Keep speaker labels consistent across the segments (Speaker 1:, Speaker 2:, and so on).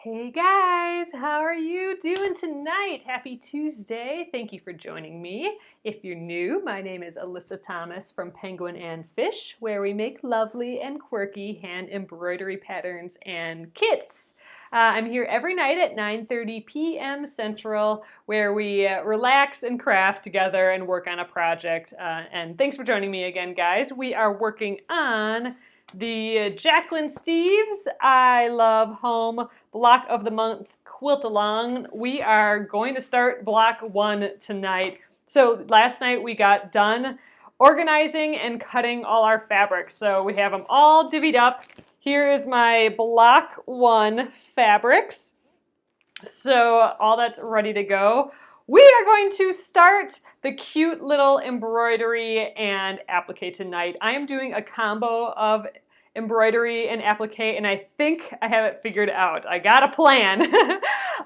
Speaker 1: Hey guys, how are you doing tonight? Happy Tuesday. Thank you for joining me. If you're new, my name is Alyssa Thomas from Penguin and Fish, where we make lovely and quirky hand embroidery patterns and kits. I'm here every night at 9:30 p.m. Central, where we relax and craft together and work on a project. And thanks for joining me again, guys. We are working on the Jacquelynne Steves I Love Home Block of the Month Quilt Along. We are going to start block 1 tonight. So last night we got done organizing and cutting all our fabrics. So we have them all divvied up. Here is my block 1 fabrics. So all that's ready to go. We are going to start the cute little embroidery and applique tonight. I am doing a combo of embroidery and applique, and I think I have it figured out. I got a plan.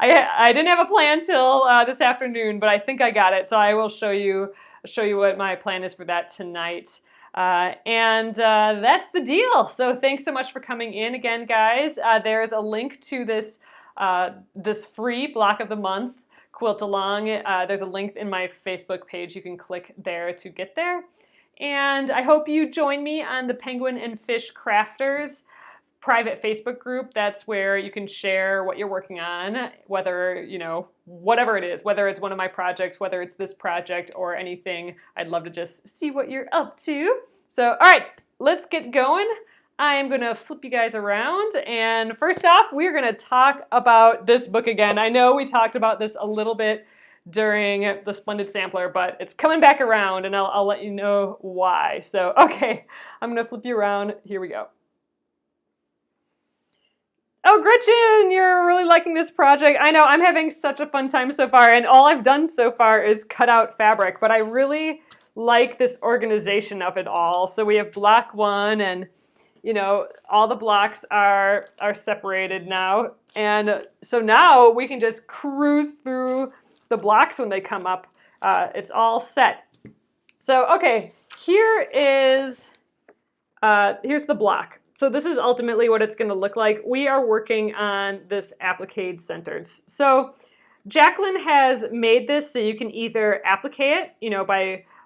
Speaker 1: I didn't have a plan till this afternoon, but I think I got it. So I will show you what my plan is for that tonight. That's the deal. So thanks so much for coming in again, guys. There's a link to this free block of the month quilt along. There's a link in my Facebook page. You can click there to get there. And I hope you join me on the Penguin and Fish Crafters private Facebook group. That's where you can share what you're working on, whether, whatever it is, whether it's one of my projects, whether it's this project or anything. I'd love to just see what you're up to. So, all right, let's get going. I am going to flip you guys around, and first off, we're going to talk about this book again. I know we talked about this a little bit during the Splendid Sampler, but it's coming back around, and I'll let you know why. So, okay, I'm going to flip you around. Here we go. Oh, Gretchen, you're really liking this project. I know, I'm having such a fun time so far, and all I've done so far is cut out fabric, but I really like this organization of it all. So we have block 1, and all the blocks are separated now. And so now we can just cruise through the blocks when they come up. It's all set. So, okay, here's the block. So this is ultimately what it's going to look like. We are working on this applique centers. So Jacquelynne has made this so you can either applique it,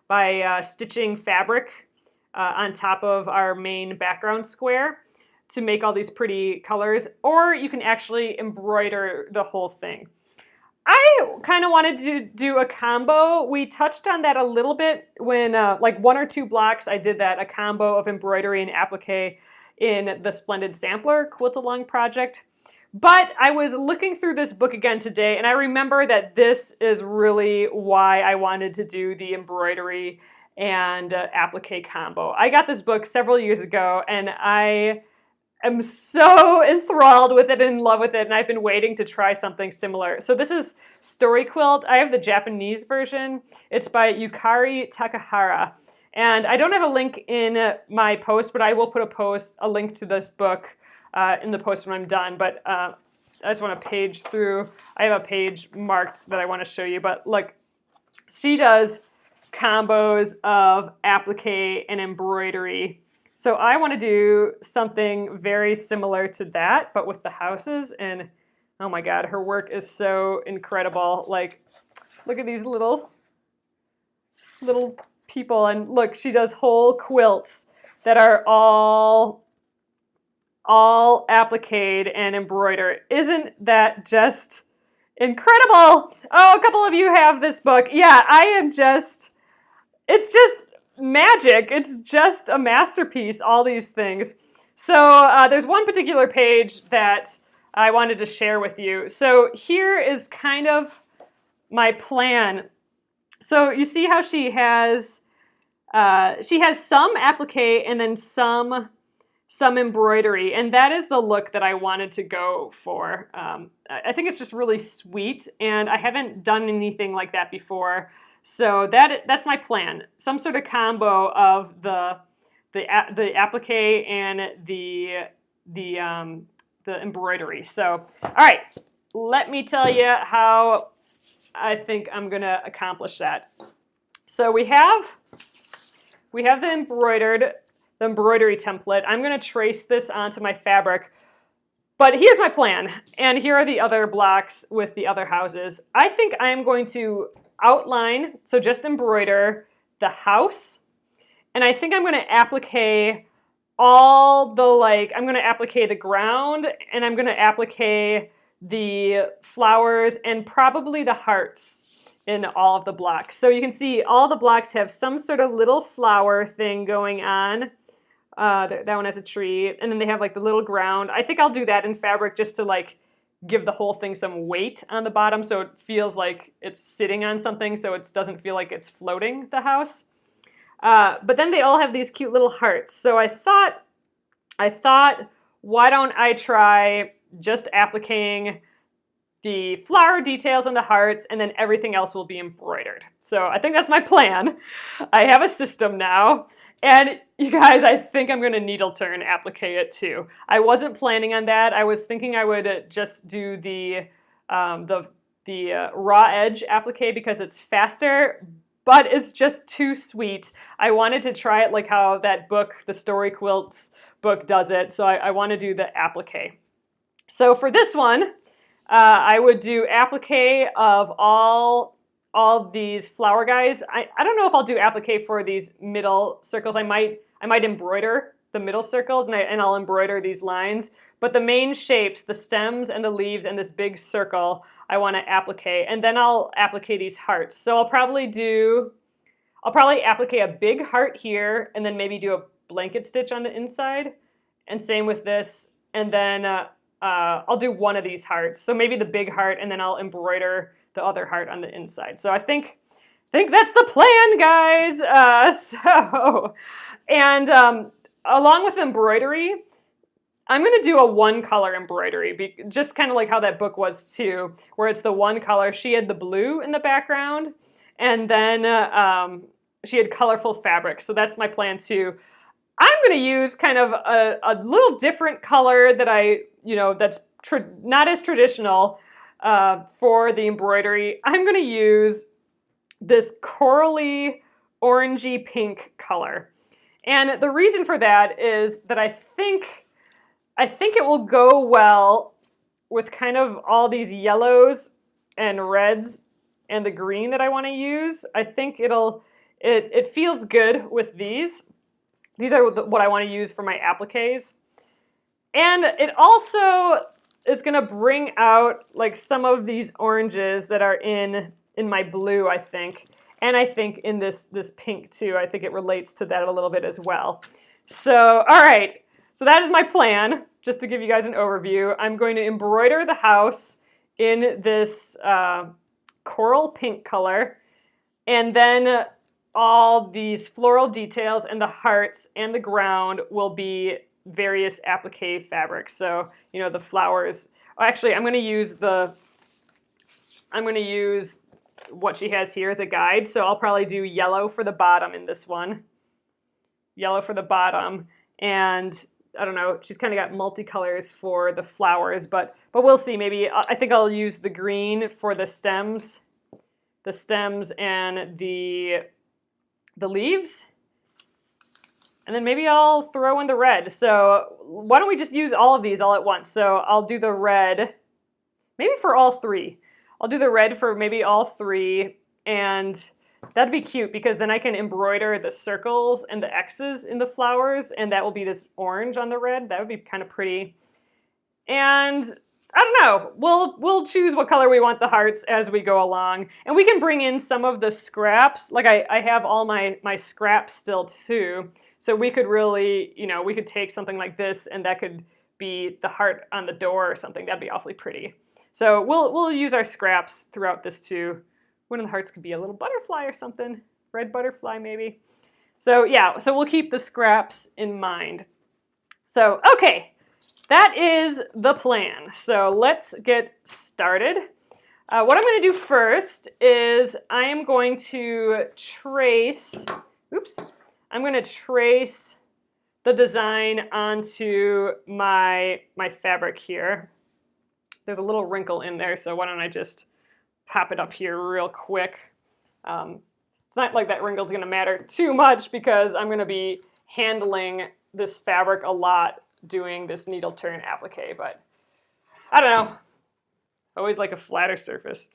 Speaker 1: by stitching fabric on top of our main background square to make all these pretty colors, or you can actually embroider the whole thing. I kind of wanted to do a combo. We touched on that a little bit when, like 1 or 2 blocks, I did that, a combo of embroidery and applique in the Splendid Sampler Quilt Along project. But I was looking through this book again today, and I remember that this is really why I wanted to do the embroidery and applique combo. I got this book several years ago, and I am so enthralled with it and in love with it, and I've been waiting to try something similar. So this is Story Quilt. I have the Japanese version. It's by Yukari Takahara. And I don't have a link in my post, but I will put a link to this book in the post when I'm done. But I just want to page through. I have a page marked that I want to show you. But look, she does combos of applique and embroidery. So I want to do something very similar to that, but with the houses. And oh my God, her work is so incredible. Like, look at these little people, and look, she does whole quilts that are all appliqued and embroidered. Isn't that just incredible? Oh, a couple of you have this book. Yeah, it's just magic. It's just a masterpiece, all these things. So there's one particular page that I wanted to share with you. So here is kind of my plan. So you see how she has some applique and then some embroidery, and that is the look that I wanted to go for. I think it's just really sweet, and I haven't done anything like that before. So that's my plan. Some sort of combo of the applique and the embroidery. So, all right, let me tell you how I think I'm gonna accomplish that. So we have the embroidery template. I'm gonna trace this onto my fabric. But here's my plan, and here are the other blocks with the other houses. I think I am going to outline, so just embroider the house, and I think I'm going to applique all the, like, I'm going to applique the ground, and I'm going to applique the flowers, and probably the hearts in all of the blocks. So you can see all the blocks have some sort of little flower thing going on. That one has a tree, and then they have like the little ground. I think I'll do that in fabric just to like give the whole thing some weight on the bottom so it feels like it's sitting on something, so it doesn't feel like it's floating the house. But then they all have these cute little hearts. So I thought, why don't I try just appliquing the flower details on the hearts, and then everything else will be embroidered. So I think that's my plan. I have a system now. And you guys, I think I'm going to needle turn applique it too. I wasn't planning on that. I was thinking I would just do the raw edge applique because it's faster, but it's just too sweet. I wanted to try it like how that book, the Story Quilts book, does it. So I want to do the applique. So for this one, I would do applique of all these flower guys. I don't know if I'll do applique for these middle circles. I might embroider the middle circles, and I'll embroider these lines. But the main shapes, the stems and the leaves and this big circle, I want to applique, and then I'll applique these hearts. So I'll probably applique a big heart here, and then maybe do a blanket stitch on the inside, and same with this. And then I'll do one of these hearts. So maybe the big heart, and then I'll embroider the other heart on the inside. So I think that's the plan, guys. Along with embroidery, I'm going to do a one color embroidery, just kind of like how that book was too, where it's the one color. She had the blue in the background, and then she had colorful fabric. So that's my plan too. I'm going to use kind of a little different color that that's not as traditional. For the embroidery, I'm going to use this corally orangey pink color. And the reason for that is that I think it will go well with kind of all these yellows and reds and the green that I want to use. I think it feels good with these. These are what I want to use for my appliques. And it also is going to bring out like some of these oranges that are in my blue, I think. And I think in this pink too. I think it relates to that a little bit as well. So, all right. So that is my plan, just to give you guys an overview. I'm going to embroider the house in this coral pink color. And then all these floral details and the hearts and the ground will be various applique fabrics. So, the flowers. Actually, I'm going to use what she has here as a guide. So I'll probably do yellow for the bottom in this one. Yellow for the bottom. And I don't know, she's kind of got multicolors for the flowers, but we'll see. Maybe I think I'll use the green for the stems and the leaves. And then maybe I'll throw in the red. So why don't we just use all of these all at once? So I'll do the red, maybe for all three. I'll do the red for maybe all three, and that'd be cute because then I can embroider the circles and the X's in the flowers, and that will be this orange on the red. That would be kind of pretty. And I don't know, we'll choose what color we want the hearts as we go along. And we can bring in some of the scraps. Like I have all my scraps still too. So we could really, we could take something like this, and that could be the heart on the door or something. That'd be awfully pretty. So we'll use our scraps throughout this too. One of the hearts could be a little butterfly or something. Red butterfly maybe. So yeah, so we'll keep the scraps in mind. So, okay, that is the plan. So let's get started. What I'm going to do first is I am going to trace, I'm going to trace the design onto my fabric here. There's a little wrinkle in there, so why don't I just pop it up here real quick. It's not like that wrinkle's going to matter too much because I'm going to be handling this fabric a lot doing this needle turn applique, but I don't know. Always like a flatter surface.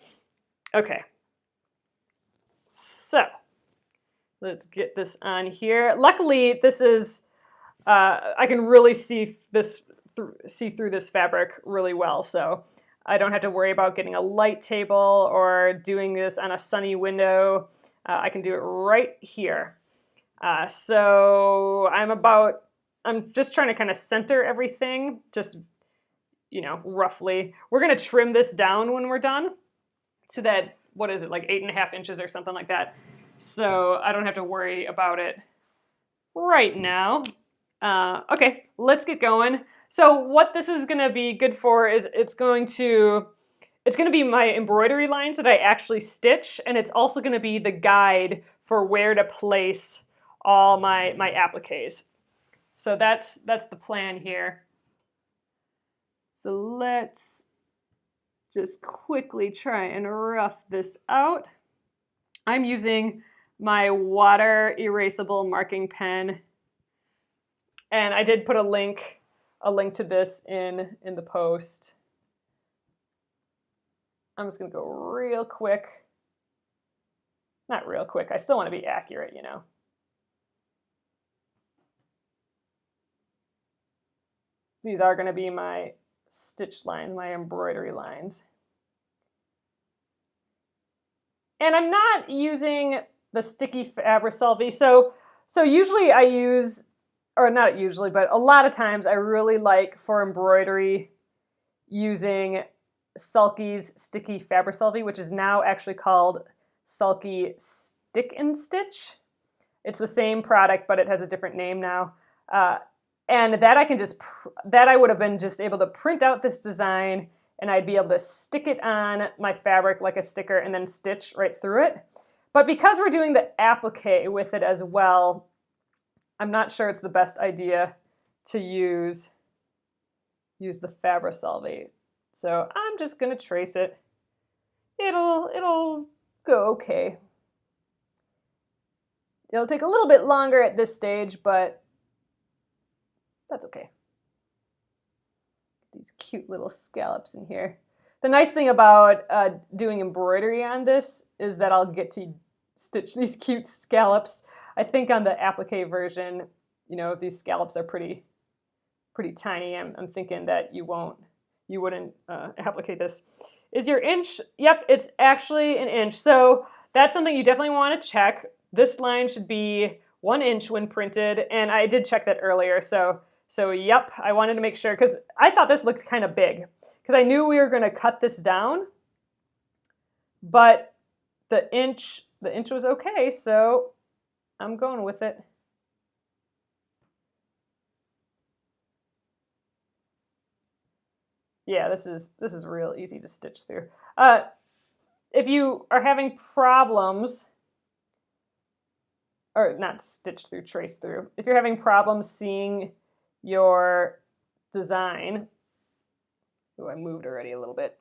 Speaker 1: Okay. So let's get this on here. Luckily, this is, I can really see through this fabric really well. So I don't have to worry about getting a light table or doing this on a sunny window. I can do it right here. So I'm just trying to kind of center everything, just, you know, roughly. We're going to trim this down when we're done so that, what is it, like 8.5 inches or something like that. So I don't have to worry about it right now. Okay, let's get going. So what this is going to be good for is it's going to be my embroidery lines that I actually stitch, and it's also going to be the guide for where to place all my appliques. So that's the plan here. So let's just quickly try and rough this out. I'm using my water erasable marking pen, and I did put a link to this in the post. I'm just gonna go real quick. Not real quick, I still want to be accurate, you know. These are gonna be my stitch line, my embroidery lines. And I'm not using the sticky Fabricelli. So usually I use, or not usually, but a lot of times I really like for embroidery using Sulky's Sticky Fabricelli, which is now actually called Sulky Stick and Stitch. It's the same product, but it has a different name now. And that I would have been just able to print out this design, and I'd be able to stick it on my fabric like a sticker and then stitch right through it. But because we're doing the applique with it as well, I'm not sure it's the best idea to use the Fabricelli. So I'm just gonna trace it. It'll go okay. It'll take a little bit longer at this stage, but that's okay. These cute little scallops in here. The nice thing about doing embroidery on this is that I'll get to stitch these cute scallops. I think on the applique version, you know, these scallops are pretty tiny. I'm thinking that you wouldn't applique this. Is your inch? Yep, it's actually an inch. So that's something you definitely want to check. This line should be 1 inch when printed, and I did check that earlier. So yep, I wanted to make sure, because I thought this looked kind of big, because I knew we were going to cut this down, but the inch was okay, so I'm going with it. Yeah, this is real easy to stitch through. If you are having problems, or not stitch through, trace through, if you're having problems seeing your design, oh, I moved already a little bit,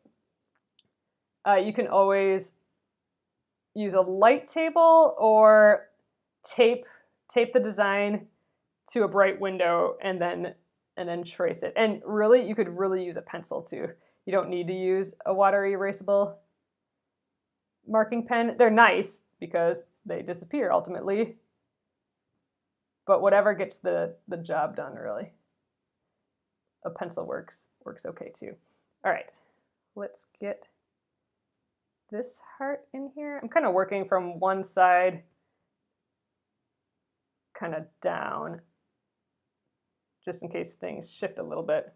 Speaker 1: you can always use a light table or tape the design to a bright window and then trace it. And really, you could really use a pencil too. You don't need to use a water erasable marking pen. They're nice because they disappear ultimately, but whatever gets the job done, really. A pencil works okay too. All right, let's get this heart in here. I'm kind of working from one side kind of down, just in case things shift a little bit.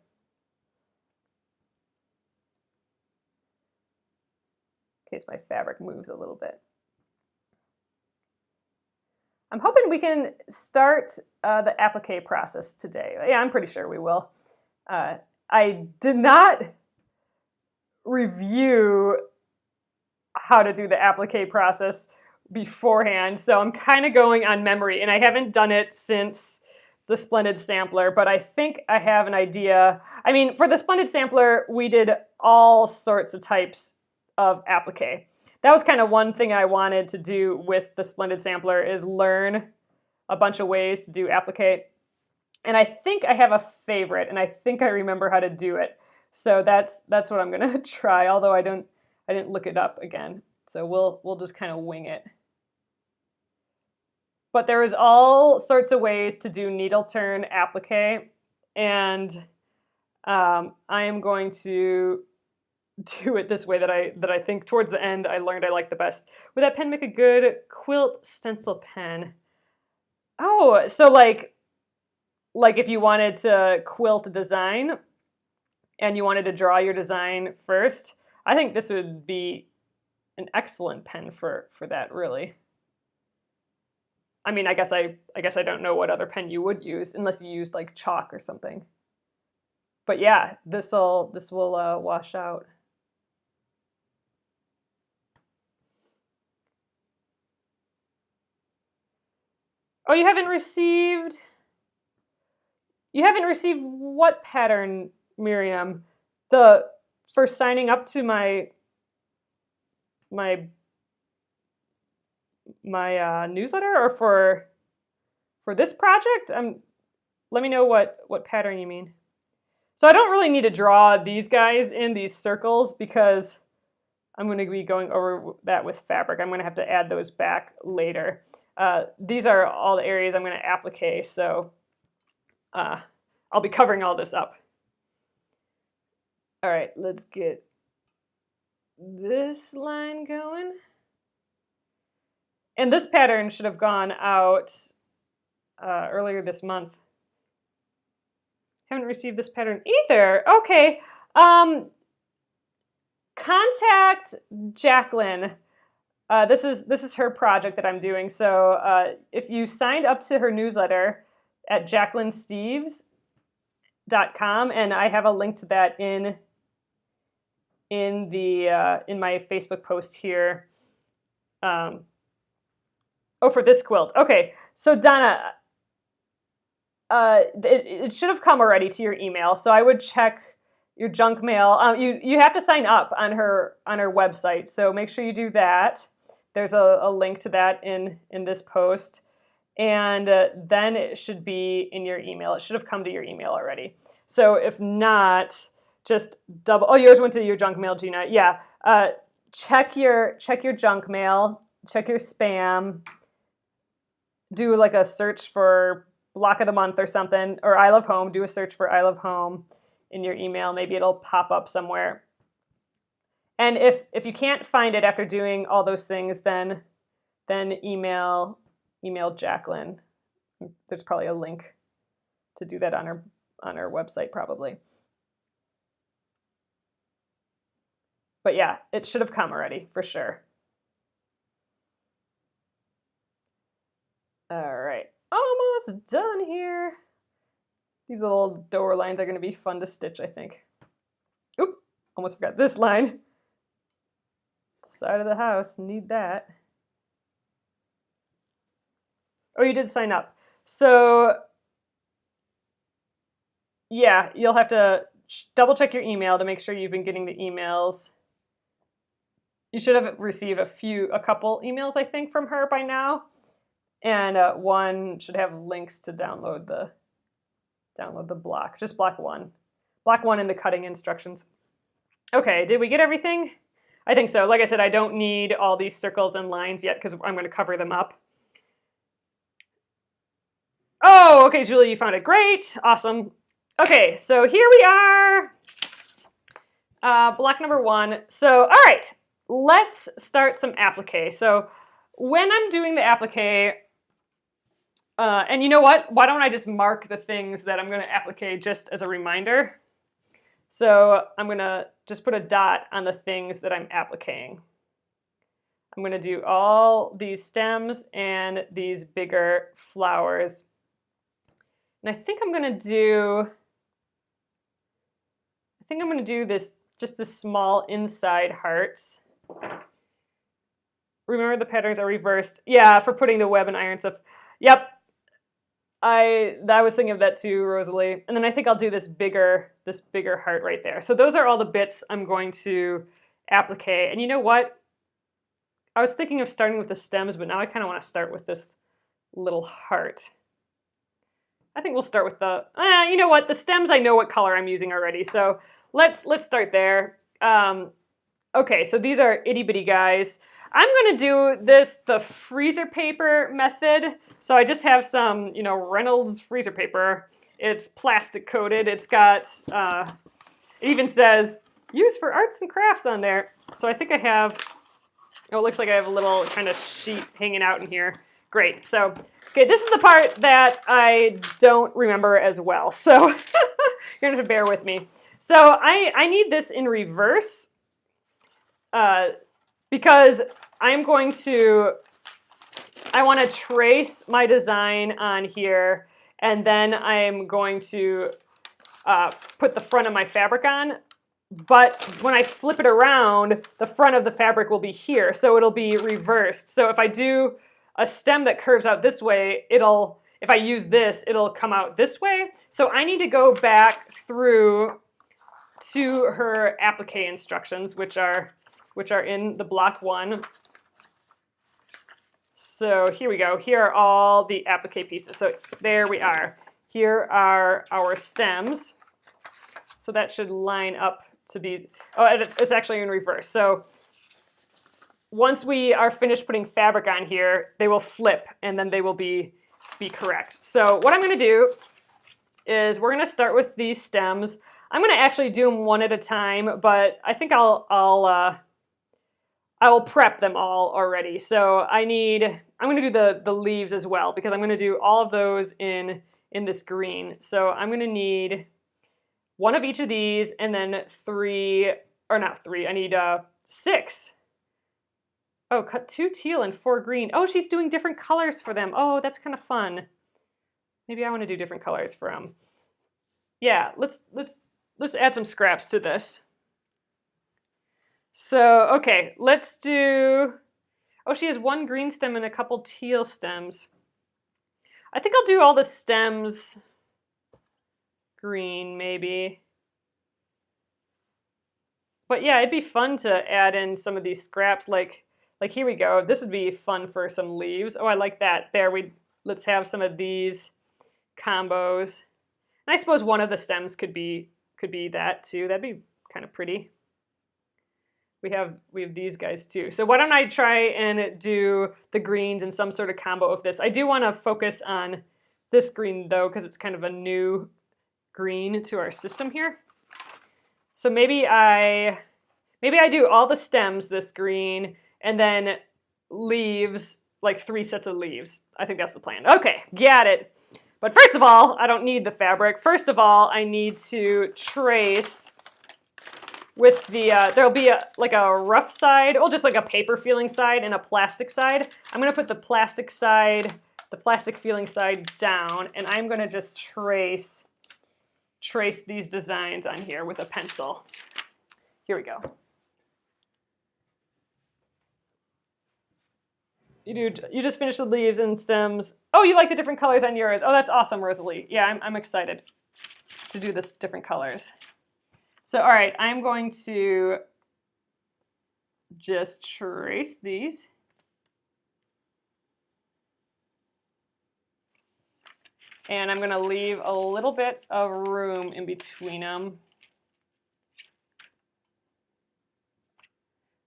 Speaker 1: In case my fabric moves a little bit. I'm hoping we can start the applique process today. Yeah, I'm pretty sure we will. I did not review how to do the applique process beforehand, so I'm kind of going on memory, and I haven't done it since the Splendid Sampler, but I think I have an idea. I mean, for the Splendid Sampler, we did all sorts of types of applique. That was kind of one thing I wanted to do with the Splendid Sampler, is learn a bunch of ways to do applique. And I think I have a favorite, and I think I remember how to do it. So that's what I'm gonna try, although I didn't look it up again. So we'll just kind of wing it. But there is all sorts of ways to do needle turn applique, and I am going to do it this way that I think towards the end I learned I like the best. Would that pen make a good quilt stencil pen? Oh, so like if you wanted to quilt a design and you wanted to draw your design first, I think this would be an excellent pen for that, really. I mean, I guess I don't know what other pen you would use unless you used like chalk or something. But yeah, this will wash out. Oh, you haven't received what pattern, Miriam? For signing up to my newsletter, or for this project? Let me know what pattern you mean. So I don't really need to draw these guys in these circles because I'm going to be going over that with fabric. I'm going to have to add those back later. These are all the areas I'm going to applique, so I'll be covering all this up. All right, let's get this line going. And this pattern should have gone out earlier this month. Haven't received this pattern either. Okay. Contact Jacquelynne. This is her project that I'm doing. So if you signed up to her newsletter at JacquelynneSteves.com, and I have a link to that in my Facebook post here. Oh, for this quilt. Okay, so Donna, it should have come already to your email. So I would check your junk mail. You have to sign up on her website. So make sure you do that. There's a link to that in this post, and then it should be in your email. It should have come to your email already. So if not, just double. Oh, yours went to your junk mail, Gina. Yeah. Check your junk mail. Check your spam. Do like a search for block of the month or something, or I Love Home. Do a search for I Love Home in your email. Maybe it'll pop up somewhere. And if you can't find it after doing all those things, then email Jacquelynne. There's probably a link to do that on her website probably. But yeah, it should have come already for sure. All right, almost done here. These little door lines are going to be fun to stitch, I think. Oop, almost forgot this line. Side of the house, need that. Oh, you did sign up. So yeah, you'll have to double check your email to make sure you've been getting the emails. You should have received a couple emails, I think, from her by now. And one should have links to download the block, just block one in the cutting instructions. Okay, did we get everything? I think so. Like I said, I don't need all these circles and lines yet because I'm going to cover them up. Oh, okay, Julie, you found it. Great, awesome. Okay, so here we are, block number 1. So, all right, let's start some applique. So when I'm doing the applique, and you know what? Why don't I just mark the things that I'm going to applique just as a reminder? So I'm going to just put a dot on the things that I'm appliquing. I'm going to do all these stems and these bigger flowers. And I think I'm going to do this, just the small inside hearts. Remember the patterns are reversed. Yeah, for putting the web and iron stuff. Yep. I was thinking of that too, Rosalie. And then I think I'll do this bigger heart right there. So those are all the bits I'm going to applique. And you know what? I was thinking of starting with the stems, but now I kind of want to start with this little heart. I think we'll start with you know what? The stems, I know what color I'm using already. So let's start there. Okay, so these are itty bitty guys. I'm gonna do this the freezer paper method. So I just have some, you know, Reynolds freezer paper. It's plastic coated. It's got, it even says, used for arts and crafts on there. So I think I have, oh, it looks like I have a little kind of sheet hanging out in here. Great, so, okay, this is the part that I don't remember as well. So you're gonna have to bear with me. So I need this in reverse because I want to trace my design on here, and then I'm going to put the front of my fabric on. But when I flip it around, the front of the fabric will be here, so it'll be reversed. So if I do a stem that curves out this way, if I use this, it'll come out this way. So I need to go back through to her applique instructions, which are in the block 1. So here we go. Here are all the applique pieces. So there we are. Here are our stems. So that should line up to be, oh, it's actually in reverse. So once we are finished putting fabric on here, they will flip and then they will be correct. So what I'm going to do is we're going to start with these stems. I'm going to actually do them one at a time, but I think I will prep them all already. So I'm going to do the leaves as well, because I'm going to do all of those in this green. So I'm going to need one of each of these, and then I need 6. Oh, cut 2 teal and 4 green. Oh, she's doing different colors for them. Oh, that's kind of fun. Maybe I want to do different colors for them. Yeah, let's add some scraps to this. So, okay, let's do, oh, she has 1 green stem and a couple teal stems. I think I'll do all the stems green, maybe. But yeah, it'd be fun to add in some of these scraps, like here we go. This would be fun for some leaves. Oh, I like that. There, let's have some of these combos. And I suppose one of the stems could be that too. That'd be kind of pretty. We have these guys too. So why don't I try and do the greens in some sort of combo of this. I do want to focus on this green though, because it's kind of a new green to our system here. So maybe I do all the stems this green, and then leaves, like 3 sets of leaves. I think that's the plan. Okay, got it. But first of all, I don't need the fabric. First of all, I need to trace with the, there'll be like a rough side, or just like a paper feeling side and a plastic side. I'm gonna put the plastic feeling side down, and I'm gonna just trace these designs on here with a pencil. Here we go. You just finished the leaves and stems. Oh, you like the different colors on yours. Oh, that's awesome, Rosalie. Yeah, I'm excited to do this different colors. So, all right, I'm going to just trace these. And I'm going to leave a little bit of room in between them.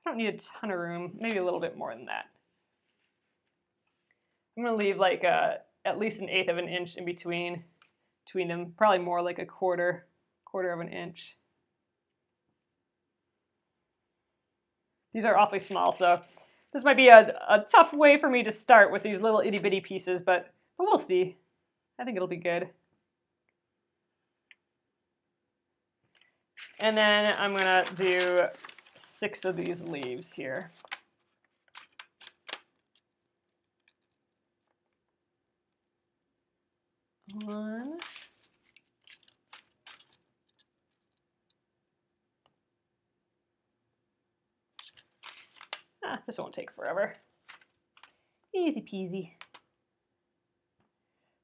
Speaker 1: I don't need a ton of room, maybe a little bit more than that. I'm going to leave like at least 1/8 of an inch in between them, probably more like a quarter of an inch. These are awfully small, so this might be a tough way for me to start with these little itty bitty pieces, but we'll see. I think it'll be good. And then I'm gonna do 6 of these leaves here. One. This won't take forever. Easy peasy.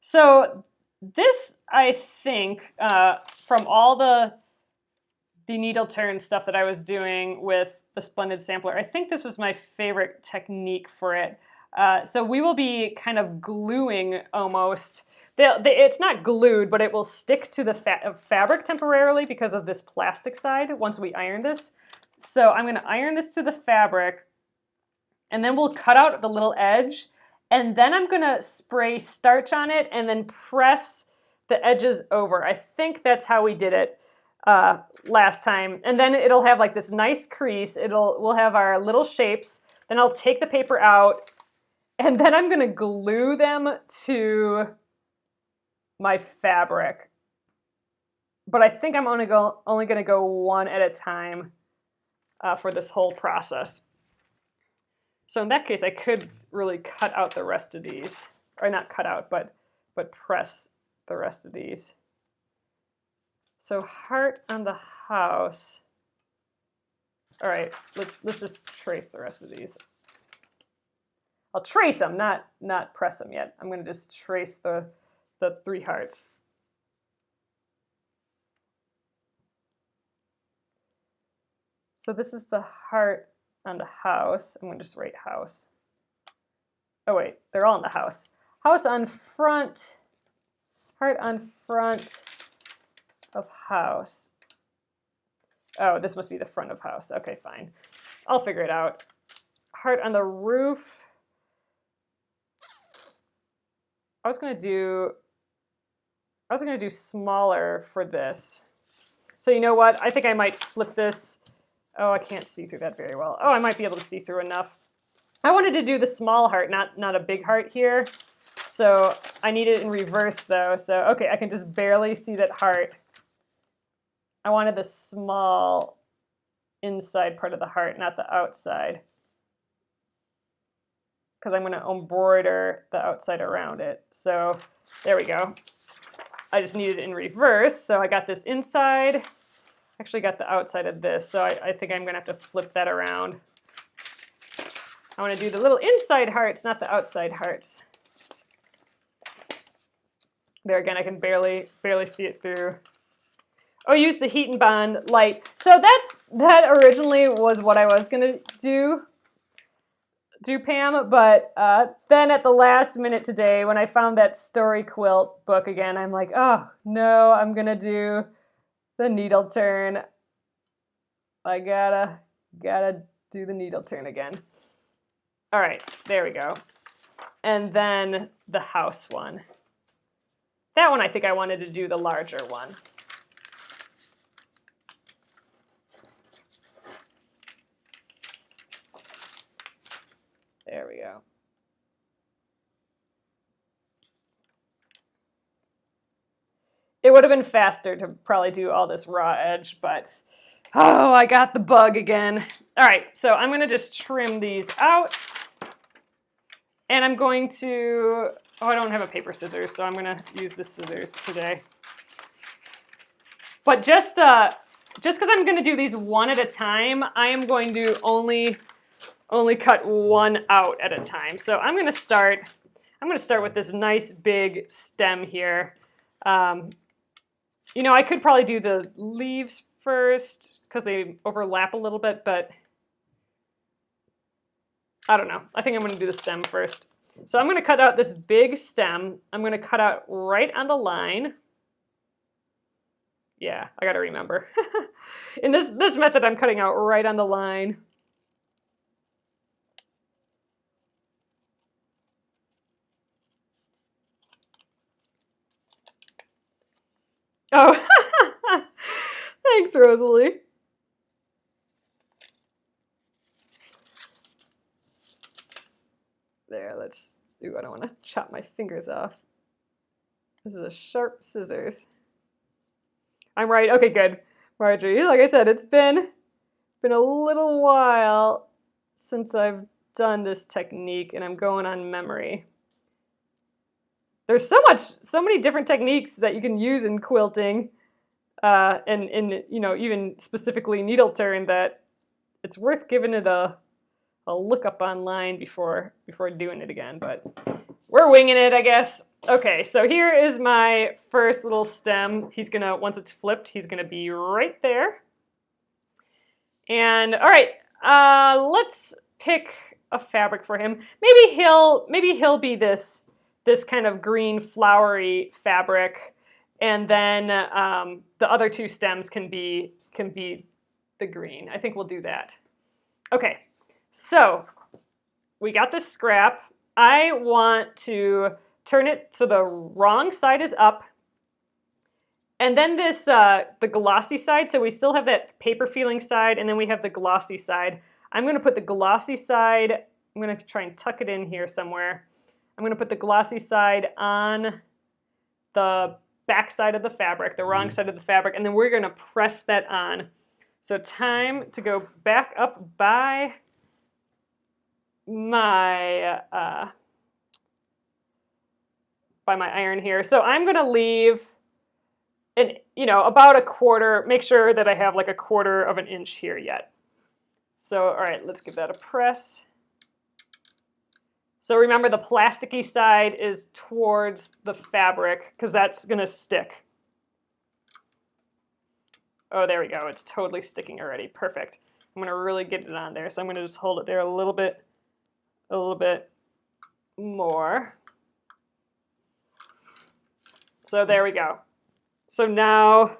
Speaker 1: So this, I think, from all the needle turn stuff that I was doing with the Splendid Sampler, I think this was my favorite technique for it. So we will be kind of gluing almost it's not glued, but it will stick to the fabric temporarily because of this plastic side once we iron this. So I'm going to iron this to the fabric, and then we'll cut out the little edge, and then I'm going to spray starch on it and then press the edges over. I think that's how we did it last time. And then it'll have like this nice crease. We'll have our little shapes. Then I'll take the paper out, and then I'm going to glue them to my fabric. But I think I'm only going to go one at a time for this whole process. So in that case, I could really cut out the rest of these, or not cut out, but press the rest of these. So heart on the house. All right, let's just trace the rest of these. I'll trace them, not press them yet. I'm going to just trace the 3 hearts. So this is the heart on the house. I'm going to just write house. Oh wait, they're all in the house. House on front, heart on front of house. Oh, this must be the front of house. Okay, fine. I'll figure it out. Heart on the roof. I was gonna do smaller for this. So you know what? I think I might flip this. Oh, I can't see through that very well. Oh, I might be able to see through enough. I wanted to do the small heart, not a big heart here. So I need it in reverse though. So okay, I can just barely see that heart. I wanted the small inside part of the heart, not the outside, because I'm going to embroider the outside around it. So there we go. I just need it in reverse. So I got this inside, actually got the outside of this. So I think I'm going to have to flip that around. I want to do the little inside hearts, not the outside hearts. There again, I can barely see it through. Oh, use the heat and bond light. So that originally was what I was gonna do Pam, but then at the last minute today, when I found that story quilt book again, I'm like, oh no, I'm gonna do the needle turn. I gotta do the needle turn again. All right, there we go. And then the house one. That one I think I wanted to do the larger one. There we go. It would have been faster to probably do all this raw edge, but oh, I got the bug again. All right, so I'm gonna just trim these out. And I'm going to, oh, I don't have a paper scissors, so I'm gonna use the scissors today. But just because I'm gonna do these one at a time, I am going to only cut one out at a time. So I'm gonna start with this nice big stem here. You know, I could probably do the leaves first because they overlap a little bit, but I don't know. I think I'm gonna do the stem first. So I'm gonna cut out this big stem. I'm gonna cut out right on the line. Yeah, I gotta remember. In this method, I'm cutting out right on the line. Oh, thanks, Rosalie. There, let's do, I don't want to chop my fingers off. This is a sharp scissors. I'm right, okay, good. Marjorie, like I said, it's been a little while since I've done this technique and I'm going on memory. There's so many different techniques that you can use in quilting, and you know, even specifically needle turn, that it's worth giving it a look up online before doing it again. But we're winging it, I guess. Okay, so here is my first little stem. He's gonna, once it's flipped, he's gonna be right there. And all right, let's pick a fabric for him. Maybe he'll be this this kind of green flowery fabric, and then the other two stems can be the green. I think we'll do that. Okay, so we got this scrap. I want to turn it so the wrong side is up. And then this, the glossy side, so we still have that paper feeling side, and then we have the glossy side. I'm going to put the glossy side, I'm going to try and tuck it in here somewhere. I'm going to put the glossy side on the back side of the fabric, the wrong side of the fabric, and then we're going to press that on. So time to go back up by my iron here. So I'm going to leave about a quarter, make sure that I have like a quarter of an inch here yet. So, all right, let's give that a press. So remember, the plasticky side is towards the fabric because that's going to stick. Oh, there we go. It's totally sticking already. Perfect. I'm going to really get it on there. So I'm going to just hold it there a little bit more. So there we go. So now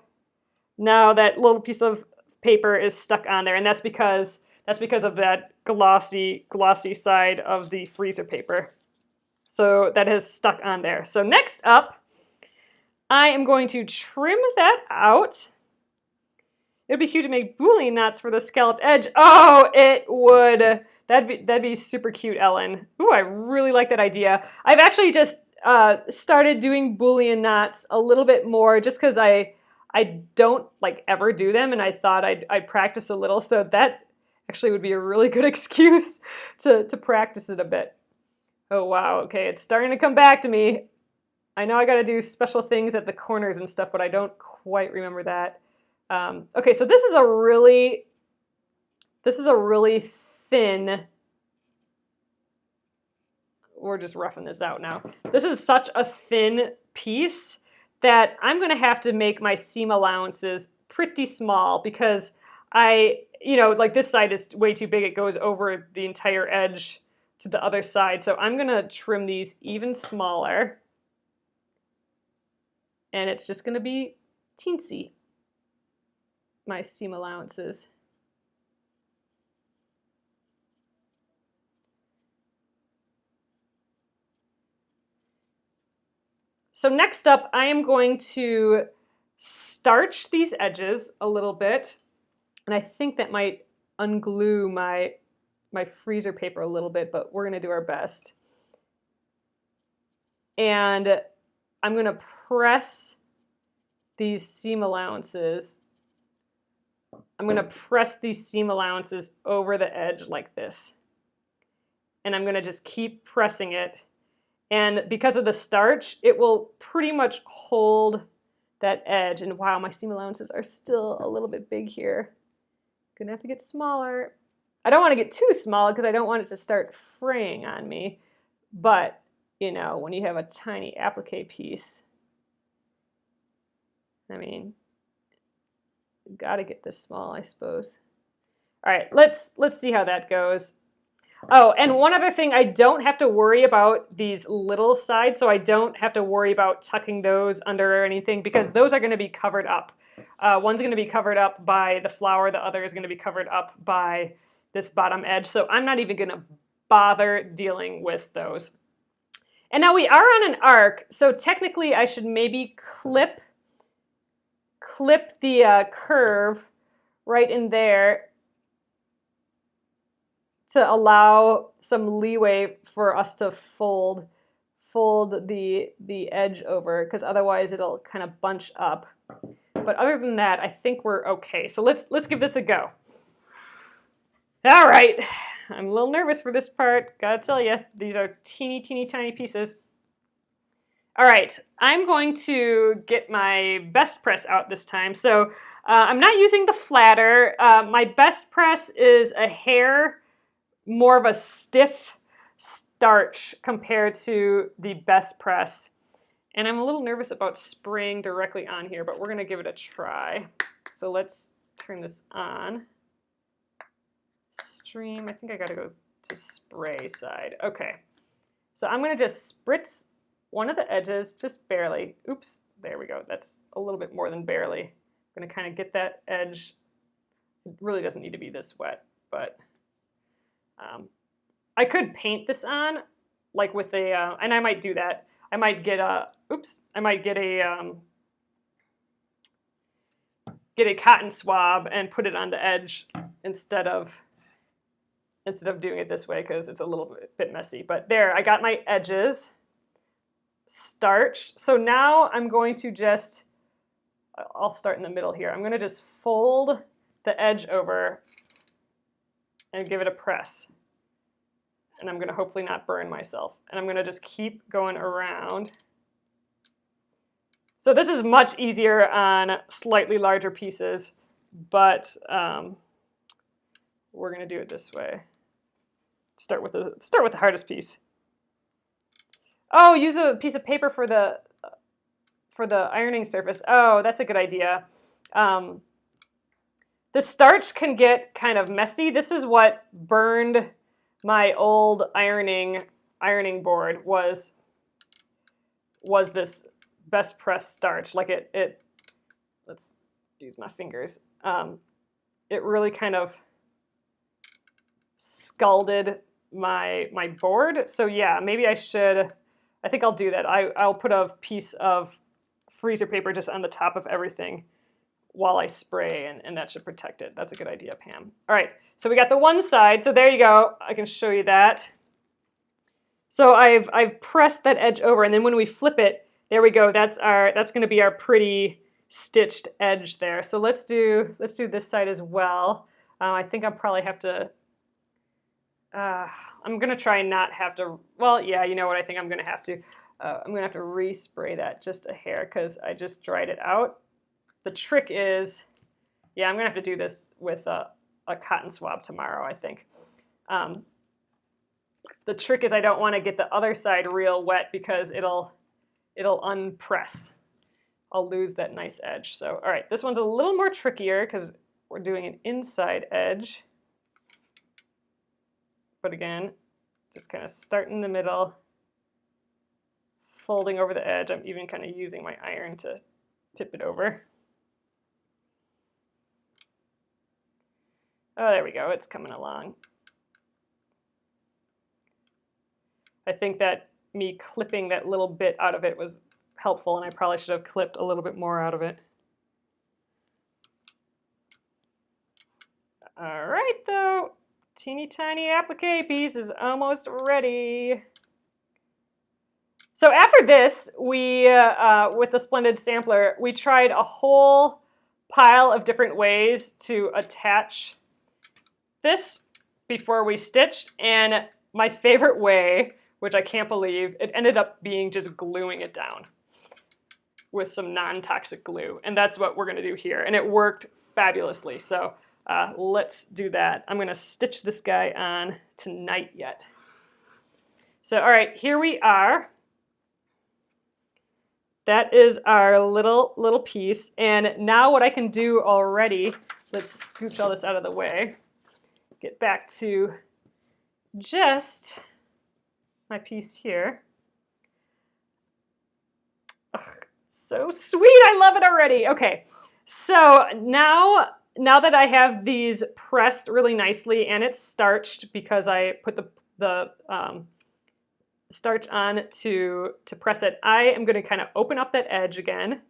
Speaker 1: that little piece of paper is stuck on there, and that's because of that glossy side of the freezer paper. So that has stuck on there. So next up, I am going to trim that out. It'd be cute to make Boolean knots for the scalloped edge. Oh, it would. That'd be super cute, Ellen. Ooh, I really like that idea. I've actually just started doing Boolean knots a little bit more just because I don't like ever do them, and I thought I'd practice a little. So that actually would be a really good excuse to practice it a bit. Oh wow, okay, it's starting to come back to me. I know I got to do special things at the corners and stuff, but I don't quite remember that. Okay, so this is a really thin. We're just roughing this out now. This is such a thin piece that I'm going to have to make my seam allowances pretty small because like this side is way too big. It goes over the entire edge to the other side. So I'm going to trim these even smaller. And it's just going to be teensy, my seam allowances. So next up, I am going to starch these edges a little bit. And I think that might unglue my freezer paper a little bit, but we're going to do our best. And I'm going to press these seam allowances. I'm going to press these seam allowances over the edge like this. And I'm going to just keep pressing it. And because of the starch, it will pretty much hold that edge. And wow, my seam allowances are still a little bit big here. Gonna have to get smaller. I don't want to get too small because I don't want it to start fraying on me. But, when you have a tiny applique piece, I mean, you've got to get this small, I suppose. All right, let's see how that goes. Oh, and one other thing, I don't have to worry about these little sides, so I don't have to worry about tucking those under or anything because those are going to be covered up. One's going to be covered up by the flower, the other is going to be covered up by this bottom edge, so I'm not even going to bother dealing with those. And now we are on an arc, so technically I should maybe clip the curve right in there to allow some leeway for us to fold the edge over, because otherwise it'll kind of bunch up. But other than that, I think we're okay. So let's give this a go. All right, I'm a little nervous for this part. Gotta tell you, these are teeny tiny pieces. All right, I'm going to get my best press out this time. So I'm not using the flatter. My best press is a hair more of a stiff starch compared to the best press. And I'm a little nervous about spraying directly on here, but we're gonna give it a try. So let's turn this on. I think I gotta go to spray side. Okay, so I'm gonna just spritz one of the edges, just barely. Oops, there we go. That's a little bit more than barely. I'm going to kind of get that edge. It really doesn't need to be this wet, but I could paint this on, like with a, and I might do that. I might get a, oops, I might get a cotton swab and put it on the edge instead of doing it this way because it's a little bit messy. But there, I got my edges starched. So now I'm going to just, I'll start in the middle here. I'm going to just fold the edge over and give it a press. And I'm going to hopefully not burn myself. And I'm going to just keep going around. So this is much easier on slightly larger pieces, but we're going to do it this way. Start with the hardest piece. Oh, use a piece of paper for the ironing surface. Oh, that's a good idea. The starch can get kind of messy. This is what burned my old ironing board was this best press starch. Like it let's use my fingers. It really kind of scalded my board. So yeah, maybe I think I'll do that. I'll put a piece of freezer paper just on the top of everything while I spray, and that should protect it. That's a good idea, Pam. All right, so we got the one side. So there you go. I can show you that. So I've pressed that edge over, and then when we flip it, there we go. That's going to be our pretty stitched edge there. So let's do this side as well. I think I'll probably have to. I'm going to try and not have to. Well, yeah, you know what? I think I'm going to have to. I'm going to have to respray that just a hair because I just dried it out. The trick is, yeah, I'm going to have to do this with a cotton swab tomorrow, I think. The trick is I don't want to get the other side real wet because it'll unpress. I'll lose that nice edge. So, all right, this one's a little more trickier because we're doing an inside edge. But again, just kind of start in the middle, folding over the edge. I'm even kind of using my iron to tip it over. Oh, there we go. It's coming along. I think that me clipping that little bit out of it was helpful, and I probably should have clipped a little bit more out of it. All right, though. Teeny tiny applique piece is almost ready. So after this, we, with the Splendid Sampler, we tried a whole pile of different ways to attach this before we stitched, and my favorite way, which I can't believe, it ended up being just gluing it down with some non-toxic glue, and that's what we're going to do here, and it worked fabulously. So let's do that. I'm going to stitch this guy on tonight yet. So all right, here we are. That is our little piece, and now what I can do already, let's scooch all this out of the way, get back to just my piece here. Ugh, so sweet, I love it already. Okay, so now that I have these pressed really nicely and it's starched because I put the starch on to press it, I am going to kind of open up that edge again,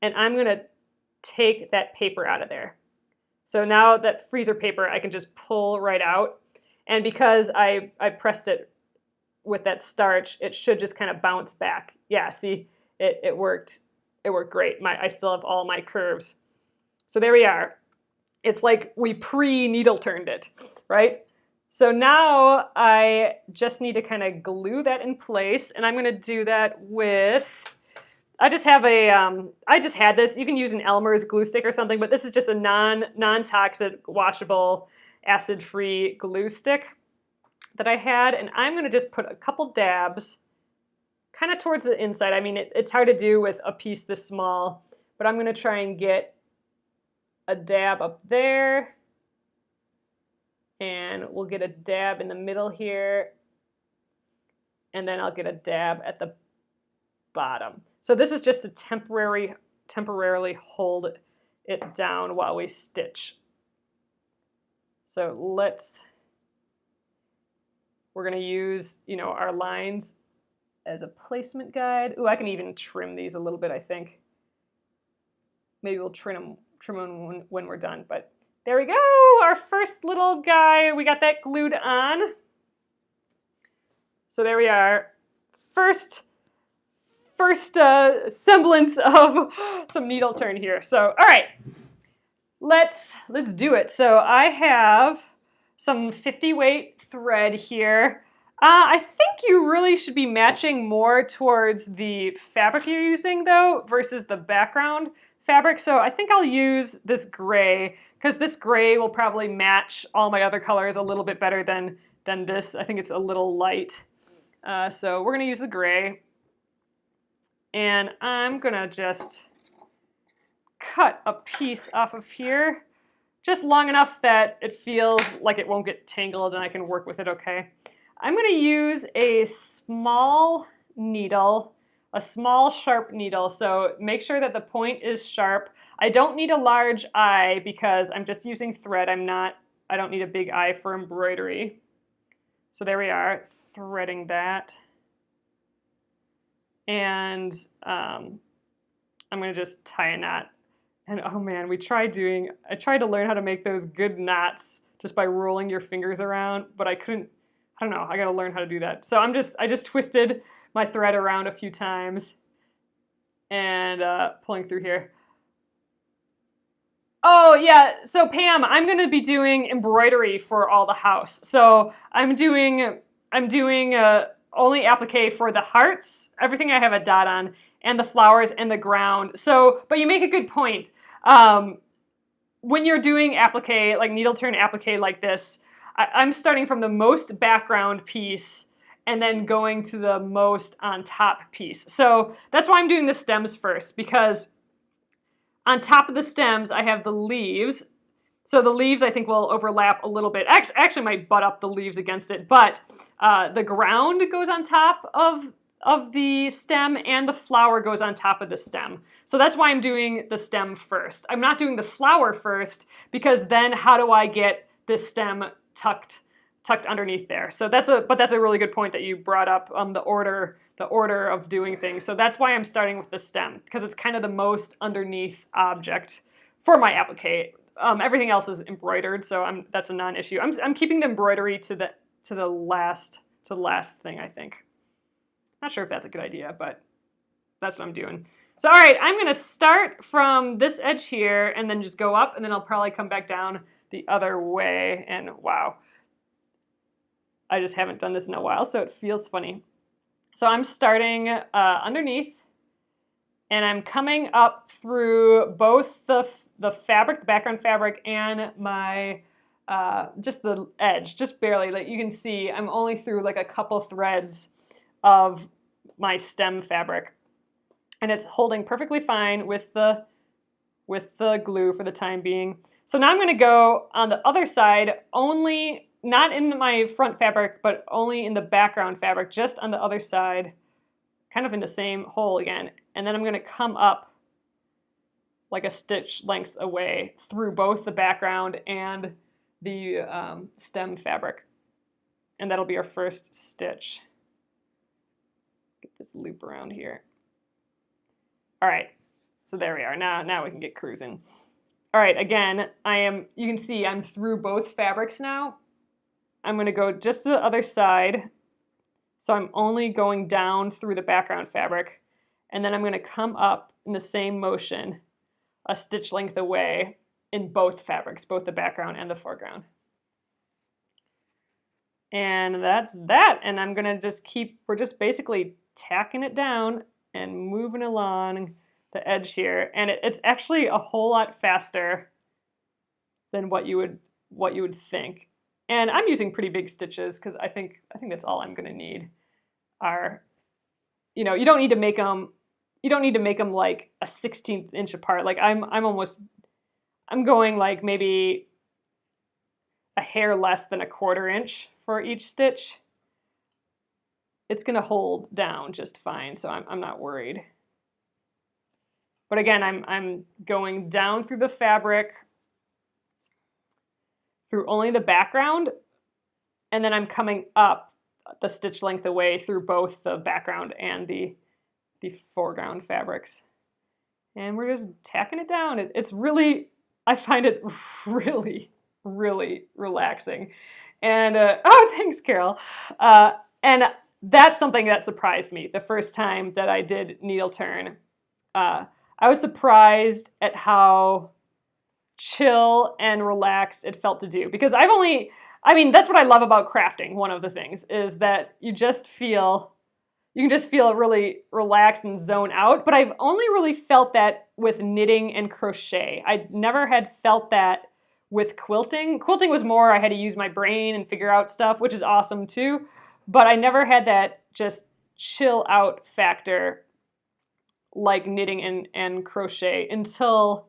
Speaker 1: and I'm going to take that paper out of there. So now that freezer paper I can just pull right out, and because I pressed it with that starch, it should just kind of bounce back. Yeah, see, it worked. It worked great. I still have all my curves. So there we are. It's like we pre-needle turned it, right? So now I just need to kind of glue that in place, and I'm going to do that with, I just have a, I just had this. You can use an Elmer's glue stick or something, but this is just a non-toxic, washable, acid-free glue stick that I had, and I'm going to just put a couple dabs kind of towards the inside. I mean, it's hard to do with a piece this small, but I'm going to try and get a dab up there, and we'll get a dab in the middle here, and then I'll get a dab at the bottom. So this is just to temporarily hold it down while we stitch. So we're going to use, you know, our lines as a placement guide. Ooh, I can even trim these a little bit, I think. Maybe we'll trim them when we're done, but there we go, our first little guy. We got that glued on. So there we are. First semblance of some needle turn here. So, all right, let's do it. So I have some 50 weight thread here. I think you really should be matching more towards the fabric you're using though versus the background fabric. So I think I'll use this gray because this gray will probably match all my other colors a little bit better than this. I think it's a little light. So we're gonna use the gray. And I'm gonna just cut a piece off of here, just long enough that it feels like it won't get tangled and I can work with it okay. I'm gonna use a small needle, a small sharp needle, so make sure that the point is sharp. I don't need a large eye because I'm just using thread. I don't need a big eye for embroidery. So there we are, threading that. And I'm gonna just tie a knot. And oh man, I tried to learn how to make those good knots just by rolling your fingers around, but I couldn't, I don't know, I gotta learn how to do that. So I just twisted my thread around a few times and pulling through here. Oh yeah, so Pam, I'm gonna be doing embroidery for all the house. So I'm doing only applique for the hearts, everything I have a dot on, and the flowers and the ground. So, but you make a good point. When you're doing applique, like needle turn applique like this, I'm starting from the most background piece and then going to the most on top piece. So that's why I'm doing the stems first, because on top of the stems, I have the leaves. So the leaves I think will overlap a little bit. Actually might butt up the leaves against it, but the ground goes on top of the stem and the flower goes on top of the stem. So that's why I'm doing the stem first. I'm not doing the flower first because then how do I get this stem tucked underneath there? So that's a really good point that you brought up, the order of doing things. So that's why I'm starting with the stem, because it's kind of the most underneath object for my applique. Everything else is embroidered, so that's a non-issue. I'm keeping the embroidery to the last thing, I think. Not sure if that's a good idea, but that's what I'm doing. So all right, I'm gonna start from this edge here and then just go up, and then I'll probably come back down the other way. And wow, I just haven't done this in a while, so it feels funny. So I'm starting underneath, and I'm coming up through both the fabric, the background fabric, and my just the edge, just barely. Like you can see, I'm only through like a couple threads of my stem fabric, and it's holding perfectly fine with the glue for the time being. So now I'm going to go on the other side, only not in my front fabric, but only in the background fabric, just on the other side, kind of in the same hole again. And then I'm going to come up like a stitch length away through both the background and the stem fabric. And that'll be our first stitch. Get this loop around here. All right, so there we are. Now we can get cruising. All right, again, you can see I'm through both fabrics now. I'm gonna go just to the other side. So I'm only going down through the background fabric, and then I'm gonna come up in the same motion, a stitch length away in both fabrics, both the background and the foreground. And that's that. And I'm gonna just we're just basically tacking it down and moving along the edge here. And it's actually a whole lot faster than what you would think. And I'm using pretty big stitches because I think that's all I'm gonna need. You don't need to make them like a 16th inch apart. Like I'm going like maybe a hair less than a 1/4 inch for each stitch it's going to hold down just fine, so I'm not worried. But again, I'm going down through the fabric, through only the background, and then I'm coming up the stitch length away through both the background and the foreground fabrics. And we're just tacking it down. It's really, I find it really, really relaxing. And, oh, thanks, Carol. And that's something that surprised me the first time that I did needle turn. I was surprised at how chill and relaxed it felt to do, because that's what I love about crafting. One of the things is that you can just feel really relaxed and zone out, but I've only really felt that with knitting and crochet. I never had felt that with quilting. Quilting was more, I had to use my brain and figure out stuff, which is awesome too, but I never had that just chill out factor like knitting and crochet until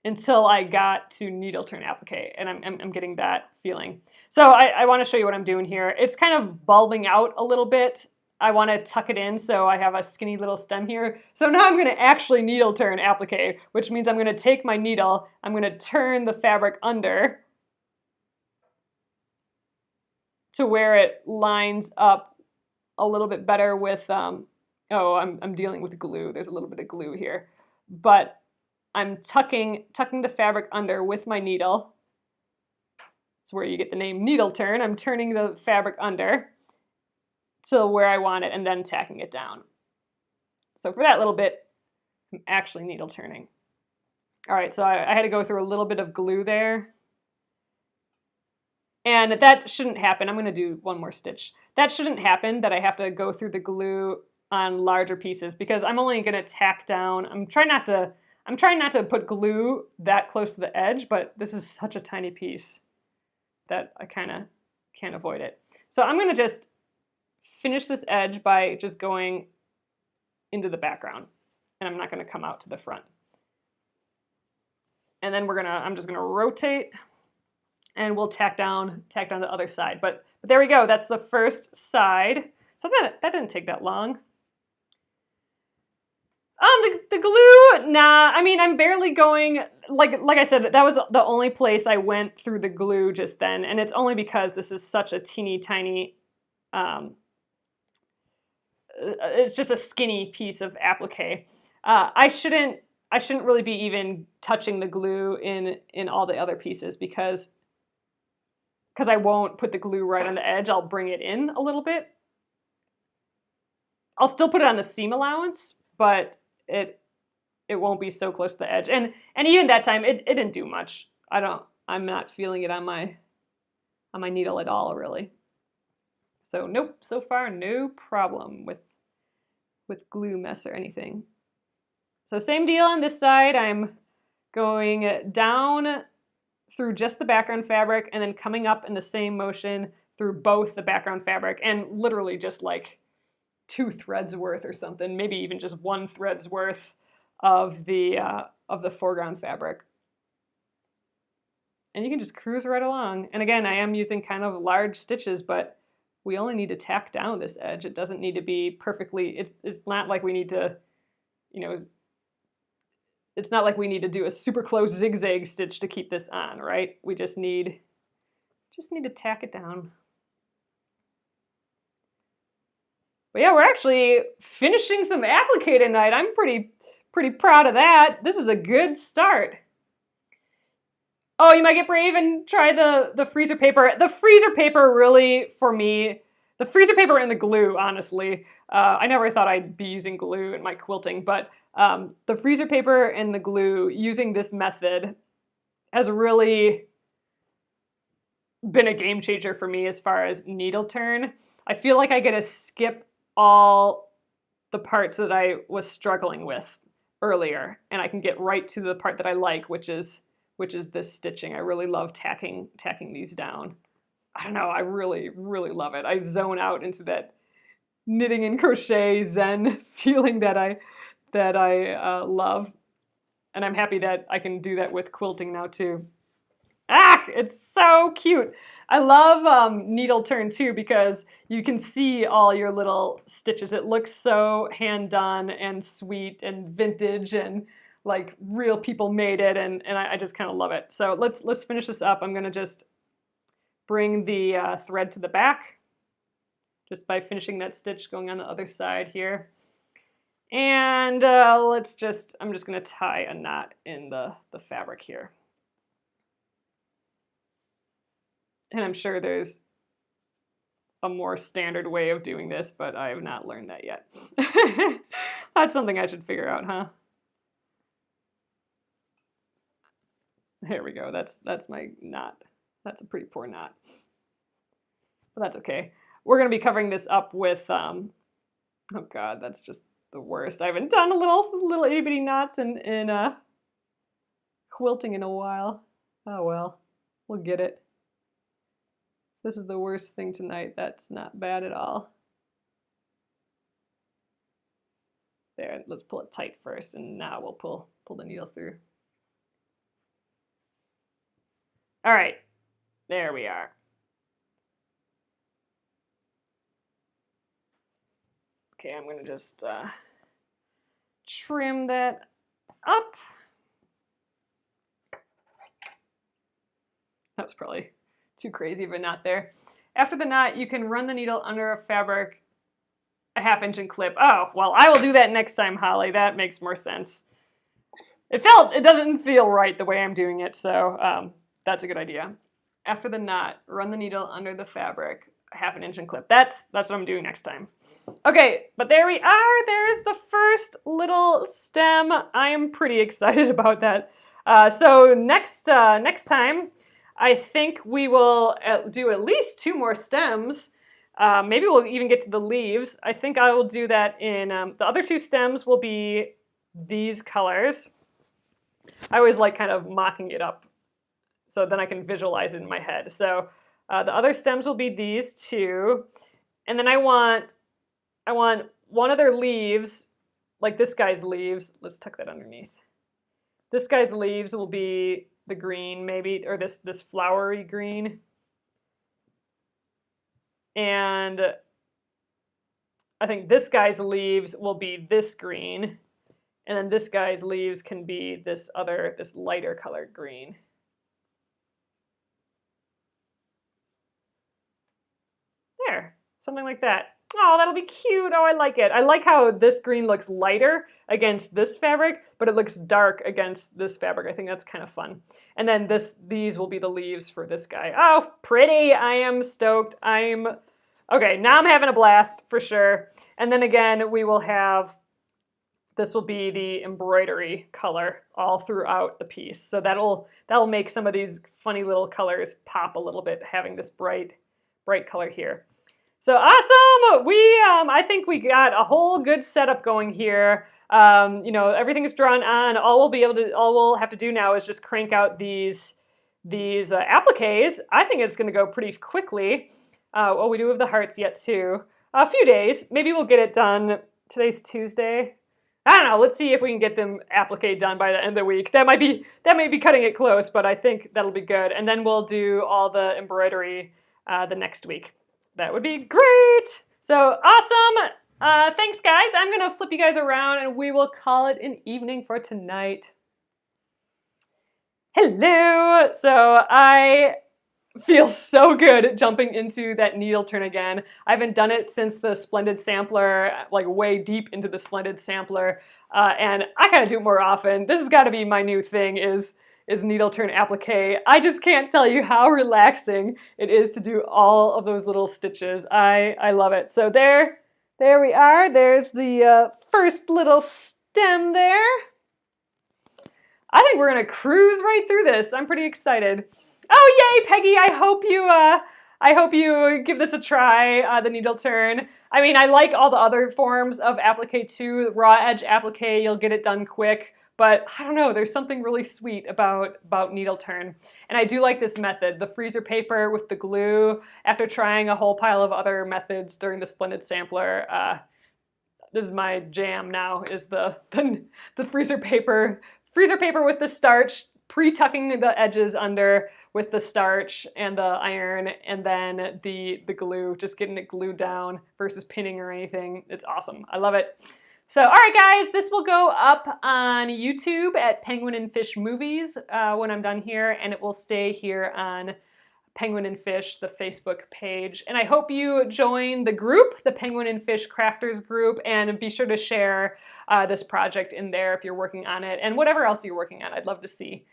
Speaker 1: I got to needle turn applique, and I'm getting that feeling. So I want to show you what I'm doing here. It's kind of bulbing out a little bit. I want to tuck it in, so I have a skinny little stem here. So now I'm going to actually needle turn applique, which means I'm going to take my needle, I'm going to turn the fabric under to where it lines up a little bit better with, oh, I'm dealing with glue. There's a little bit of glue here. But I'm tucking the fabric under with my needle. That's where you get the name needle turn. I'm turning the fabric under to where I want it and then tacking it down. So for that little bit, I'm actually needle turning. All right, so I had to go through a little bit of glue there. And that shouldn't happen. I'm going to do one more stitch. That shouldn't happen, that I have to go through the glue on larger pieces, because I'm only going to tack down. I'm trying not to put glue that close to the edge, but this is such a tiny piece that I kind of can't avoid it. So I'm going to just finish this edge by just going into the background, and I'm not going to come out to the front. And then I'm just going to rotate, and we'll tack down the other side. But there we go. That's the first side. So that didn't take that long. The glue, nah. I mean, I'm barely going, like I said, that was the only place I went through the glue just then, and it's only because this is such a teeny tiny, it's just a skinny piece of applique. I shouldn't really be even touching the glue in all the other pieces, because I won't put the glue right on the edge. I'll bring it in a little bit. I'll still put it on the seam allowance, but it won't be so close to the edge. And even that time, it didn't do much. I'm not feeling it on my needle at all, really. So nope, so far no problem with glue mess or anything. So same deal on this side. I'm going down through just the background fabric and then coming up in the same motion through both the background fabric, and literally just like 2 threads worth or something, maybe even just 1 thread's worth of the foreground fabric. And you can just cruise right along. And again, I am using kind of large stitches, but we only need to tack down this edge. It doesn't need to be perfectly, it's not like we need to, it's not like we need to do a super close zigzag stitch to keep this on, right? We just need to tack it down. But yeah, we're actually finishing some applique tonight. I'm pretty proud of that. This is a good start. Oh, you might get brave and try the freezer paper. The freezer paper really, for me, the freezer paper and the glue, honestly. I never thought I'd be using glue in my quilting, but the freezer paper and the glue, using this method, has really been a game changer for me as far as needle turn. I feel like I get to skip all the parts that I was struggling with earlier, and I can get right to the part that I like, which is this stitching. I really love tacking these down. I don't know, I really, really love it. I zone out into that knitting and crochet zen feeling that I love, and I'm happy that I can do that with quilting now too. Ah, it's so cute. I love needle turn too because you can see all your little stitches. It looks so hand done and sweet and vintage and like real people made it, and I just kind of love it. So let's finish this up. I'm gonna just bring the thread to the back just by finishing that stitch going on the other side here. And I'm just gonna tie a knot in the fabric here. And I'm sure there's a more standard way of doing this, but I have not learned that yet. That's something I should figure out, huh? There we go. That's my knot. That's a pretty poor knot. But that's okay. We're going to be covering this up with, oh God, that's just the worst. I haven't done a little itty bitty knots in quilting in a while. Oh well, we'll get it. This is the worst thing tonight. That's not bad at all. There, let's pull it tight first, and now we'll pull the needle through. All right, there we are. Okay, I'm gonna just trim that up. That was probably too crazy of a knot there. After the knot, you can run the needle under a fabric a 1/2 inch and clip. Oh, well, I will do that next time, Holly. That makes more sense. It doesn't feel right the way I'm doing it, so that's a good idea. After the knot, run the needle under the fabric a 1/2 inch and clip. That's what I'm doing next time. Okay, but there we are. There's the first little stem. I am pretty excited about that. So next time, I think we will do at least 2 more stems. Maybe we'll even get to the leaves. I think I will do that in, the other 2 stems will be these colors. I always like kind of mocking it up so then I can visualize it in my head. So the other stems will be these 2. And then I want one of their leaves, like this guy's leaves. Let's tuck that underneath. This guy's leaves will be the green maybe, or this flowery green. And I think this guy's leaves will be this green. And then this guy's leaves can be this lighter colored green. There, something like that. Oh, that'll be cute. Oh, I like it. I like how this green looks lighter against this fabric, but it looks dark against this fabric. I think that's kind of fun. And then these will be the leaves for this guy. Oh, pretty. I am stoked. Okay, now I'm having a blast for sure. And then again, we will have, this will be the embroidery color all throughout the piece. So that'll make some of these funny little colors pop a little bit, having this bright color here. So awesome! I think we got a whole good setup going here. You know, everything's drawn on. All we'll have to do now is just crank out these appliques. I think it's going to go pretty quickly. Well, we do have the hearts yet too. A few days. Maybe we'll get it done. Today's Tuesday. I don't know. Let's see if we can get them applique done by the end of the week. That might be cutting it close, but I think that'll be good. And then we'll do all the embroidery the next week. That would be great. So awesome. Thanks, guys. I'm going to flip you guys around and we will call it an evening for tonight. Hello. So I feel so good jumping into that needle turn again. I haven't done it since the Splendid Sampler, like way deep into the Splendid Sampler. And I gotta do it more often. This has got to be my new thing is needle turn applique. I just can't tell you how relaxing it is to do all of those little stitches. I love it. So there we are. There's the first little stem there. I think we're gonna cruise right through this. I'm pretty excited. Oh yay, Peggy! I hope you give this a try. The needle turn. I mean, I like all the other forms of applique too. Raw edge applique, you'll get it done quick. But I don't know, there's something really sweet about needle turn. And I do like this method, the freezer paper with the glue. After trying a whole pile of other methods during the Splendid Sampler, this is my jam now, is the freezer paper. Freezer paper with the starch, pre-tucking the edges under with the starch and the iron, and then the glue, just getting it glued down versus pinning or anything. It's awesome. I love it. So, all right, guys, this will go up on YouTube at Penguin and Fish Movies when I'm done here, and it will stay here on Penguin and Fish, the Facebook page. And I hope you join the group, the Penguin and Fish Crafters group, and be sure to share this project in there if you're working on it, and whatever else you're working on. I'd love to see.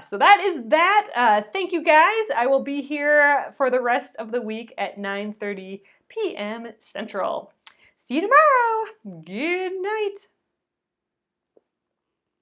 Speaker 1: So that is that. Thank you, guys. I will be here for the rest of the week at 9:30 p.m. Central. See you tomorrow. Good night.